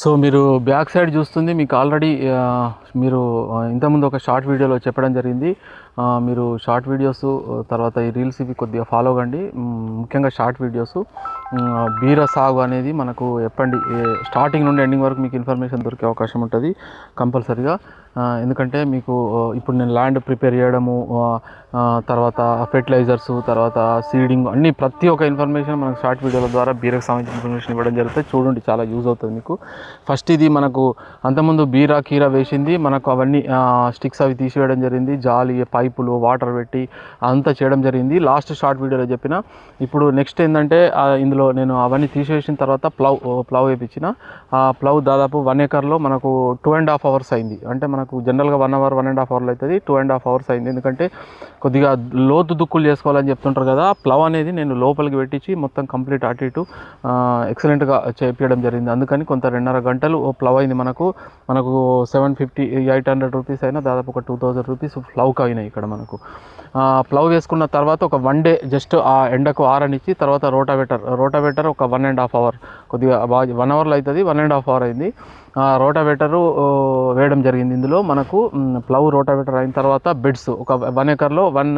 So మీరు back side చూస్తుంది మీకు ఆల్రెడీ మీరు ఇంతకుముందు ఒక షార్ట్ వీడియోలో చెప్పడం జరిగింది. మీరు షార్ట్ వీడియోస్ తర్వాత ఈ రీల్స్ ఇవి కొద్దిగా ఫాలో కండి. ముఖ్యంగా షార్ట్ వీడియోస్ బీర సాగు అనేది మనకు ఎప్పండి స్టార్టింగ్ నుండి ఎండింగ్ వరకు మీకు ఇన్ఫర్మేషన్ దొరికే అవకాశం ఉంటుంది కంపల్సరీగా. ఎందుకంటే మీకు ఇప్పుడు నేను ల్యాండ్ ప్రిపేర్ చేయడము, తర్వాత ఫెర్టిలైజర్స్, తర్వాత సీడింగ్ అన్నీ ప్రతి ఒక్క ఇన్ఫర్మేషన్ మనకు షార్ట్ వీడియోల ద్వారా బీరకు సంబంధించిన ఇన్ఫర్మేషన్ ఇవ్వడం జరుగుతుంది. చూడండి, చాలా యూజ్ అవుతుంది మీకు. ఫస్ట్ ఇది మనకు అంతకుముందు బీరా కీరా వేసింది, మనకు అవన్నీ స్టిక్స్ అవి తీసివేయడం జరిగింది, జాలి పైపులు వాటర్ పెట్టి అంతా చేయడం జరిగింది లాస్ట్ షార్ట్ వీడియోలో చెప్పిన. ఇప్పుడు నెక్స్ట్ ఏంటంటే ఇందులో నేను అవన్నీ తీసివేసిన తర్వాత ప్లవ్ వేయించిన. ఆ ప్లవ్ దాదాపు 1 ఎకర్లో మనకు 2.5 hours అయింది. అంటే మనకు జనరల్గా 1 hour 1.5 hours అవుతుంది, 2.5 hours అయింది. ఎందుకంటే కొద్దిగా లోతు దుక్కులు చేసుకోవాలని చెప్తుంటారు కదా, ప్లవ్ అనేది నేను లోపలికి పెట్టించి మొత్తం కంప్లీట్ అటు ఇటు ఎక్సలెంట్గా చేపించడం జరిగింది. అందుకని కొంత 2.5 గంటలు ప్లవ్ అయింది. మనకు 750-800 రూపీస్ అయినా దాదాపు ఒక 2000 రూపీస్ ప్లవ్కి అయినాయి ఇక్కడ మనకు. ప్లవ్ వేసుకున్న తర్వాత ఒక 1 day జస్ట్ ఆ ఎండకు ఆరనిచ్చి తర్వాత రోటావేటర్ ఒక 1.5 hour, కొద్దిగా 1 hourలో అవుతుంది, 1.5 hour అయింది. రోటావేటరు వేయడం జరిగింది. ఇందులో మనకు ప్లవ్ రోటావేటర్ అయిన తర్వాత బెడ్స్ ఒక 1 ఎకర్లో 1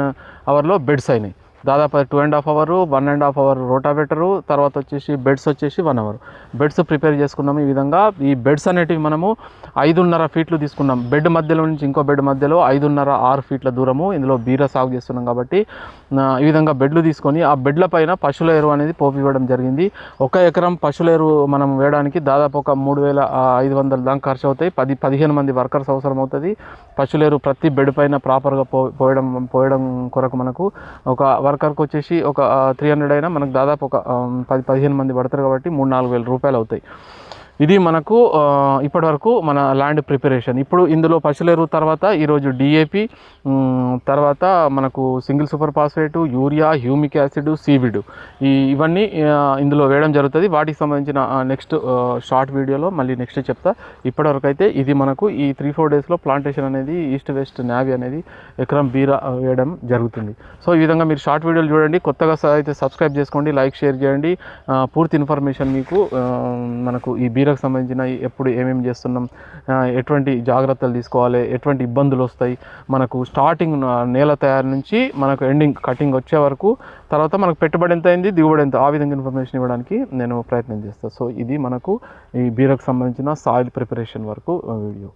hourలో బెడ్స్ అయినాయి. దాదాపు 2.5 hour, 1.5 hour రోటావేటరు, తర్వాత వచ్చేసి బెడ్స్ వచ్చేసి 1 hour బెడ్స్ ప్రిపేర్ చేసుకున్నాము. ఈ విధంగా ఈ బెడ్స్ అనేటివి మనము 5.5 feet తీసుకున్నాం. బెడ్ మధ్యలో నుంచి ఇంకో బెడ్ మధ్యలో 5.5-6 feet దూరము. ఇందులో బీర సాగు చేస్తున్నాం కాబట్టి ఈ విధంగా బెడ్లు తీసుకొని ఆ బెడ్ల పైన పశువుల ఎరువు అనేది పోపు ఇవ్వడం జరిగింది. 1 ఎకరం పశువుల ఎరువు మనం వేయడానికి దాదాపు ఒక 3500 దాకా ఖర్చు అవుతాయి. 10-15 మంది వర్కర్స్ అవసరం అవుతుంది. పశువుల ఎరువు ప్రతి బెడ్ పైన ప్రాపర్గా పోయడం కొరకు మనకు ఒక వర్కర్కి వచ్చేసి ఒక 300 అయినా మనకు దాదాపు ఒక 10-15 మంది పడతారు కాబట్టి 3-4 వేల రూపాయలు అవుతాయి. ఇది మనకు ఇప్పటి వరకు మన ల్యాండ్ ప్రిపరేషన్. ఇప్పుడు ఇందులో పశువుల ఎరువు తర్వాత ఈరోజు డిఏపి, తర్వాత మనకు single super phosphate, urea, humic acid, seaweed ఇవన్నీ ఇందులో వేయడం జరుగుతుంది. వాటికి సంబంధించిన నెక్స్ట్ షార్ట్ వీడియోలో మళ్ళీ నెక్స్ట్ చెప్తా. ఇప్పటివరకు అయితే ఇది మనకు ఈ 3-4 daysలో ప్లాంటేషన్ అనేది ఈస్ట్ వెస్ట్ నావీ అనేది ఎకరం బీరా వేయడం జరుగుతుంది. సో ఈ విధంగా మీరు షార్ట్ వీడియోలు చూడండి. కొత్తగా అయితే సబ్స్క్రైబ్ చేసుకోండి, లైక్ షేర్ చేయండి. పూర్తి ఇన్ఫర్మేషన్ మీకు మనకు ఈ బీరాకు సంబంధించిన ఎప్పుడు ఏమేమి చేస్తున్నాం, ఎటువంటి జాగ్రత్తలు తీసుకోవాలి, ఎటువంటి ఇబ్బందులు వస్తాయి, మనకు స్టార్టింగ్ నేల తయారు నుంచి మనకు ఎండింగ్ కటింగ్ వచ్చే వరకు, తర్వాత మనకు పెట్టుబడి ఎంత అయింది, దిగుబడి ఎంత, ఆ విధంగా ఇన్ఫర్మేషన్ ఇవ్వడానికి నేను ప్రయత్నం చేస్తాను. సో ఇది మనకు ఈ బీరాకు సంబంధించిన సాయిల్ ప్రిపరేషన్ వరకు వీడియో.